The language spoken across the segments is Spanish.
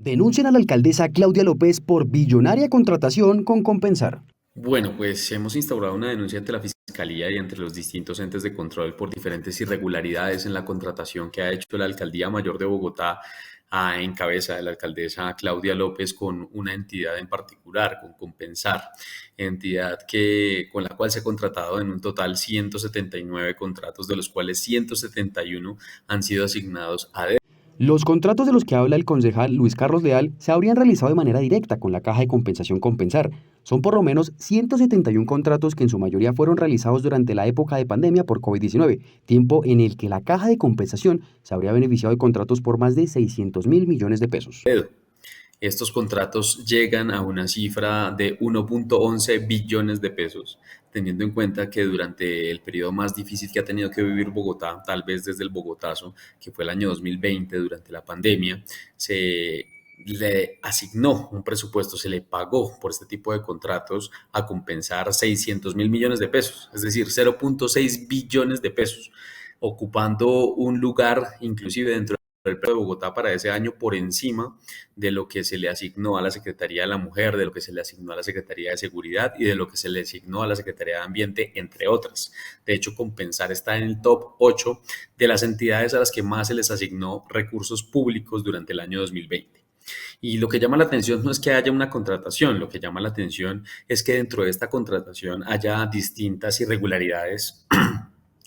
Denuncian a la alcaldesa Claudia López por billonaria contratación con Compensar. Bueno, pues hemos instaurado una denuncia ante la Fiscalía y entre los distintos entes de control por diferentes irregularidades en la contratación que ha hecho la Alcaldía Mayor de Bogotá en cabeza de la alcaldesa Claudia López con una entidad en particular, con Compensar, entidad con la cual se ha contratado en un total 179 contratos, de los cuales 171 han sido asignados a Los contratos de los que habla el concejal Luis Carlos Leal se habrían realizado de manera directa con la Caja de Compensación Compensar. Son por lo menos 171 contratos que en su mayoría fueron realizados durante la época de pandemia por COVID-19, tiempo en el que la Caja de Compensación se habría beneficiado de contratos por más de 600.000 millones de pesos. dedo. Estos contratos llegan a una cifra de 1.11 billones de pesos, teniendo en cuenta que durante el periodo más difícil que ha tenido que vivir Bogotá, tal vez desde el Bogotazo, que fue el año 2020, durante la pandemia, se le asignó un presupuesto, se le pagó por este tipo de contratos a compensar 600.000 millones de pesos, es decir, 0.6 billones de pesos, ocupando un lugar inclusive dentro del Pleno de Bogotá para ese año por encima de lo que se le asignó a la Secretaría de la Mujer, de lo que se le asignó a la Secretaría de Seguridad y de lo que se le asignó a la Secretaría de Ambiente, entre otras. De hecho, Compensar está en el top 8 de las entidades a las que más se les asignó recursos públicos durante el año 2020. Y lo que llama la atención no es que haya una contratación, lo que llama la atención es que dentro de esta contratación haya distintas irregularidades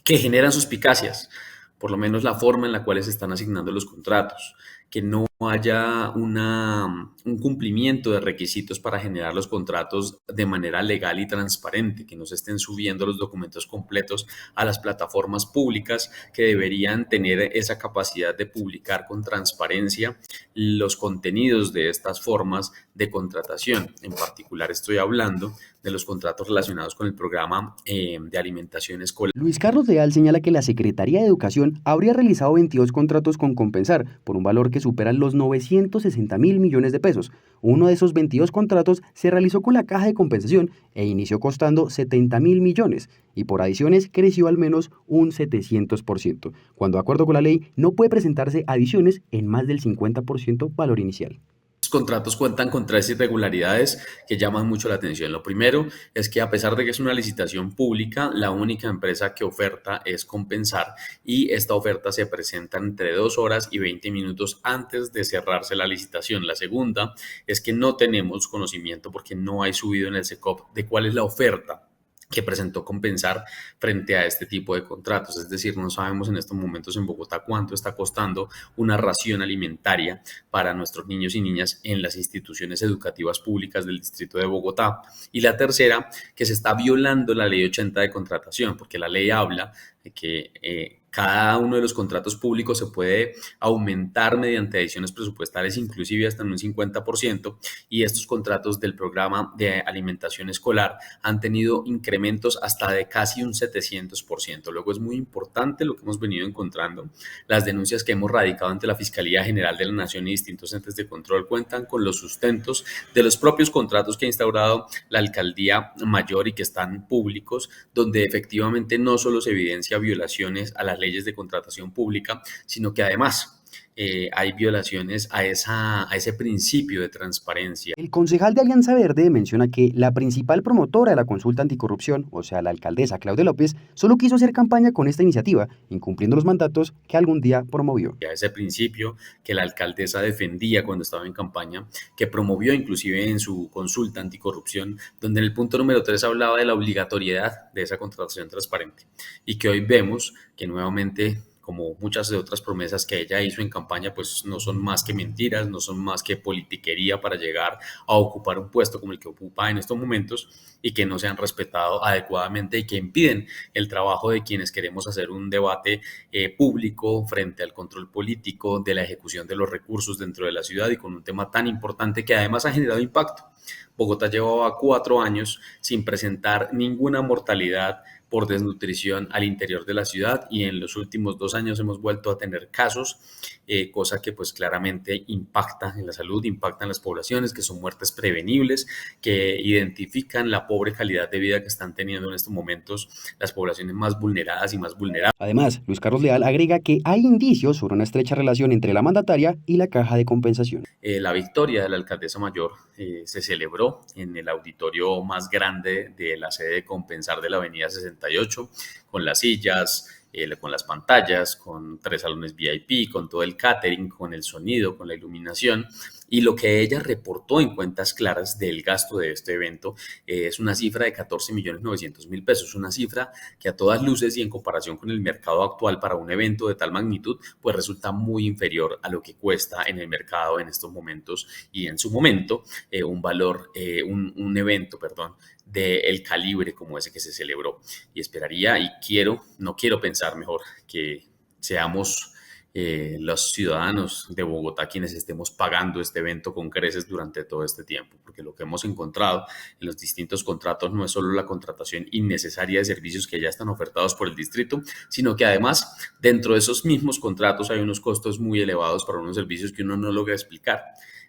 que generan suspicacias, por lo menos la forma en la cual se están asignando los contratos, que no haya un cumplimiento de requisitos para generar los contratos de manera legal y transparente, que no se estén subiendo los documentos completos a las plataformas públicas que deberían tener esa capacidad de publicar con transparencia los contenidos de estas formas de contratación. En particular estoy hablando de los contratos relacionados con el programa de alimentación escolar. Luis Carlos Leal señala que la Secretaría de Educación habría realizado 22 contratos con Compensar por un valor que supera los 960.000 millones de pesos. Uno de esos 22 contratos se realizó con la Caja de Compensación e inició costando 70.000 millones y por adiciones creció al menos un 700%, cuando de acuerdo con la ley no puede presentarse adiciones en más del 50% valor inicial. Los contratos cuentan con tres irregularidades que llaman mucho la atención. Lo primero es que a pesar de que es una licitación pública, la única empresa que oferta es Compensar y esta oferta se presenta entre 2 horas y 20 minutos antes de cerrarse la licitación. La segunda es que no tenemos conocimiento porque no hay subido en el SECOP de cuál es la oferta que presentó Compensar frente a este tipo de contratos. Es decir, no sabemos en estos momentos en Bogotá cuánto está costando una ración alimentaria para nuestros niños y niñas en las instituciones educativas públicas del distrito de Bogotá. Y la tercera, que se está violando la ley 80 de contratación, porque la ley habla de que cada uno de los contratos públicos se puede aumentar mediante adiciones presupuestales, inclusive hasta en un 50%, y estos contratos del programa de alimentación escolar han tenido incrementos hasta de casi un 700%. Luego es muy importante lo que hemos venido encontrando. Las denuncias que hemos radicado ante la Fiscalía General de la Nación y distintos entes de control cuentan con los sustentos de los propios contratos que ha instaurado la Alcaldía Mayor y que están públicos, donde efectivamente no solo se evidencia violaciones a las leyes de contratación pública, sino que además hay violaciones a ese principio de transparencia. El concejal de Alianza Verde menciona que la principal promotora de la consulta anticorrupción, o sea, la alcaldesa Claudia López, solo quiso hacer campaña con esta iniciativa, incumpliendo los mandatos que algún día promovió. A ese principio que la alcaldesa defendía cuando estaba en campaña, que promovió inclusive en su consulta anticorrupción, donde en el punto número 3 hablaba de la obligatoriedad de esa contratación transparente y que hoy vemos que nuevamente, como muchas de otras promesas que ella hizo en campaña, pues no son más que mentiras, no son más que politiquería para llegar a ocupar un puesto como el que ocupa en estos momentos y que no se han respetado adecuadamente y que impiden el trabajo de quienes queremos hacer un debate público frente al control político de la ejecución de los recursos dentro de la ciudad y con un tema tan importante que además ha generado impacto. Bogotá llevaba 4 años sin presentar ninguna mortalidad por desnutrición al interior de la ciudad y en los últimos 2 años hemos vuelto a tener casos, cosa que pues claramente impacta en la salud, impacta en las poblaciones, que son muertes prevenibles, que identifican la pobre calidad de vida que están teniendo en estos momentos las poblaciones más vulneradas y más vulnerables. Además, Luis Carlos Leal agrega que hay indicios sobre una estrecha relación entre la mandataria y la caja de compensación. La victoria de la alcaldesa mayor se celebró en el auditorio más grande de la sede de Compensar de la Avenida 68, con las sillas, con las pantallas, con 3 salones VIP, con todo el catering, con el sonido, con la iluminación. Y lo que ella reportó en cuentas claras del gasto de este evento es una cifra de 14.900.000 pesos, una cifra que a todas luces y en comparación con el mercado actual para un evento de tal magnitud, pues resulta muy inferior a lo que cuesta en el mercado en estos momentos y en su momento un evento, perdón, del calibre como ese que se celebró. Y esperaría y no quiero pensar mejor que seamos los ciudadanos de Bogotá quienes estemos pagando este evento con creces durante todo este tiempo, porque lo que hemos encontrado en los distintos contratos no es solo la contratación innecesaria de servicios que ya están ofertados por el distrito, sino que además dentro de esos mismos contratos hay unos costos muy elevados para unos servicios que uno no logra explicar.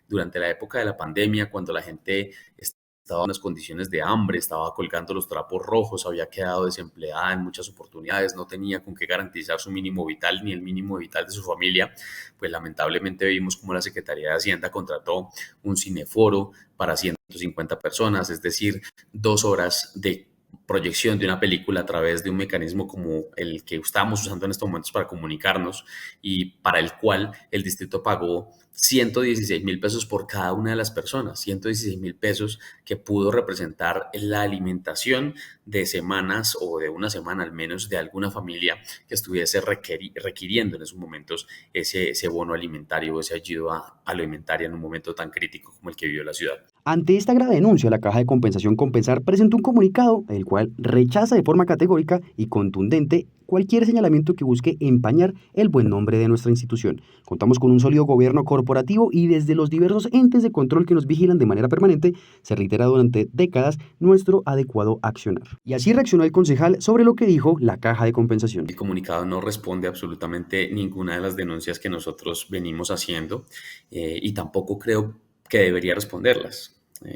Durante la época de la pandemia, cuando la gente estaba en unas condiciones de hambre, estaba colgando los trapos rojos, había quedado desempleada en muchas oportunidades, no tenía con qué garantizar su mínimo vital ni el mínimo vital de su familia, pues lamentablemente vimos como la Secretaría de Hacienda contrató un cineforo para 150 personas, es decir, 2 horas de proyección de una película a través de un mecanismo como el que estamos usando en estos momentos para comunicarnos y para el cual el distrito pagó 116.000 pesos por cada una de las personas, 116.000 pesos que pudo representar la alimentación de semanas o de una semana al menos de alguna familia que estuviese requiriendo en esos momentos ese bono alimentario, esa ayuda alimentaria en un momento tan crítico como el que vivió la ciudad. Ante esta grave denuncia, la Caja de Compensación Compensar presentó un comunicado, el cual rechaza de forma categórica y contundente cualquier señalamiento que busque empañar el buen nombre de nuestra institución. Contamos con un sólido gobierno corporativo y desde los diversos entes de control que nos vigilan de manera permanente, se reitera durante décadas nuestro adecuado accionar. Y así reaccionó el concejal sobre lo que dijo la Caja de Compensación. El comunicado no responde absolutamente ninguna de las denuncias que nosotros venimos haciendo y tampoco creo que debería responderlas.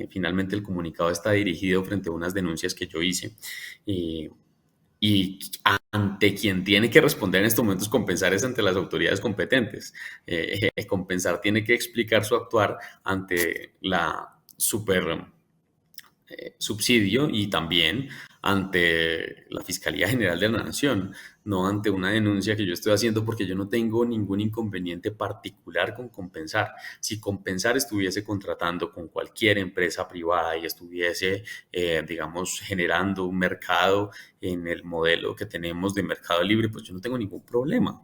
Finalmente el comunicado está dirigido frente a unas denuncias que yo hice y ante quien tiene que responder en estos momentos Compensar es ante las autoridades competentes. Compensar tiene que explicar su actuar ante la subsidio y también ante la Fiscalía General de la Nación, no ante una denuncia que yo estoy haciendo porque yo no tengo ningún inconveniente particular con Compensar. Si Compensar estuviese contratando con cualquier empresa privada y estuviese, digamos, generando un mercado en el modelo que tenemos de mercado libre, pues yo no tengo ningún problema.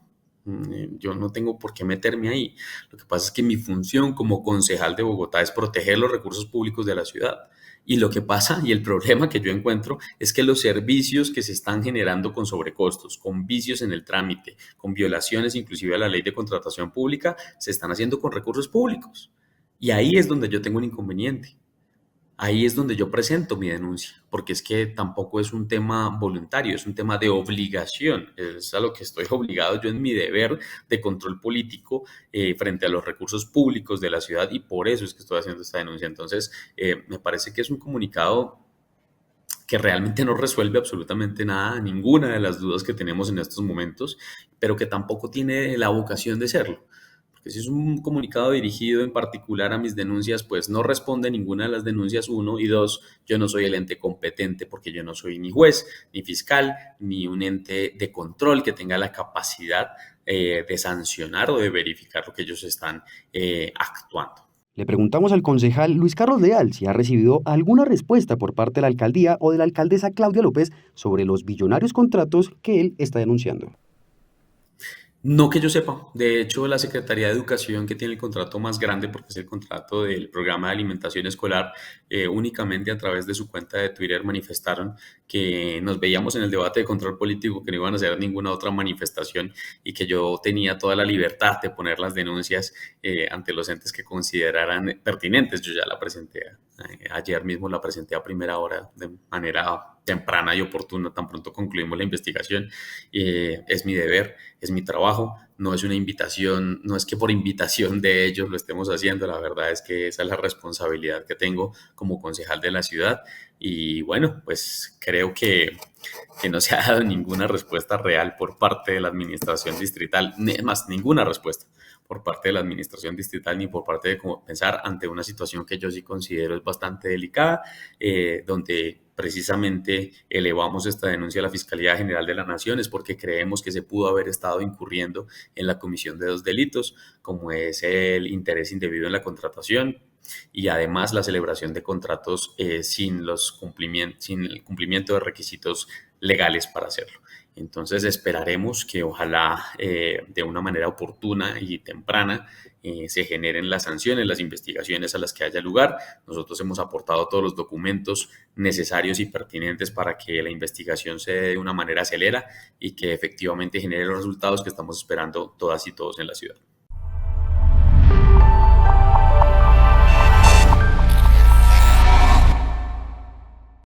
Yo no tengo por qué meterme ahí. Lo que pasa es que mi función como concejal de Bogotá es proteger los recursos públicos de la ciudad. Y lo que pasa y el problema que yo encuentro es que los servicios que se están generando con sobrecostos, con vicios en el trámite, con violaciones inclusive a la ley de contratación pública, se están haciendo con recursos públicos. Y ahí es donde yo tengo un inconveniente. Ahí es donde yo presento mi denuncia, porque es que tampoco es un tema voluntario, es un tema de obligación, es a lo que estoy obligado yo en mi deber de control político frente a los recursos públicos de la ciudad y por eso es que estoy haciendo esta denuncia. Entonces, me parece que es un comunicado que realmente no resuelve absolutamente nada, ninguna de las dudas que tenemos en estos momentos, pero que tampoco tiene la vocación de serlo. Porque si es un comunicado dirigido en particular a mis denuncias, pues no responde ninguna de las denuncias, uno, y dos, yo no soy el ente competente porque yo no soy ni juez, ni fiscal, ni un ente de control que tenga la capacidad de sancionar o de verificar lo que ellos están actuando. Le preguntamos al concejal Luis Carlos Leal si ha recibido alguna respuesta por parte de la alcaldía o de la alcaldesa Claudia López sobre los billonarios contratos que él está denunciando. No que yo sepa. De hecho, la Secretaría de Educación, que tiene el contrato más grande, porque es el contrato del programa de alimentación escolar, únicamente a través de su cuenta de Twitter manifestaron que nos veíamos en el debate de control político, que no iban a hacer ninguna otra manifestación y que yo tenía toda la libertad de poner las denuncias ante los entes que consideraran pertinentes. Yo ya la presenté Ayer mismo la presenté a primera hora de manera temprana y oportuna, tan pronto concluimos la investigación. Es mi deber, es mi trabajo, no es una invitación, no es que por invitación de ellos lo estemos haciendo, la verdad es que esa es la responsabilidad que tengo como concejal de la ciudad. Y bueno, pues creo que no se ha dado ninguna respuesta real por parte de la administración distrital, ni más ninguna respuesta por parte de la administración distrital ni por parte de Compensar ante una situación que yo sí considero es bastante delicada, donde precisamente elevamos esta denuncia a la Fiscalía General de la Nación es porque creemos que se pudo haber estado incurriendo en la comisión de dos delitos, como es el interés indebido en la contratación y además la celebración de contratos sin el cumplimiento de requisitos legales para hacerlo. Entonces esperaremos que ojalá de una manera oportuna y temprana se generen las sanciones, las investigaciones a las que haya lugar. Nosotros hemos aportado todos los documentos necesarios y pertinentes para que la investigación se dé de una manera acelera y que efectivamente genere los resultados que estamos esperando todas y todos en la ciudad.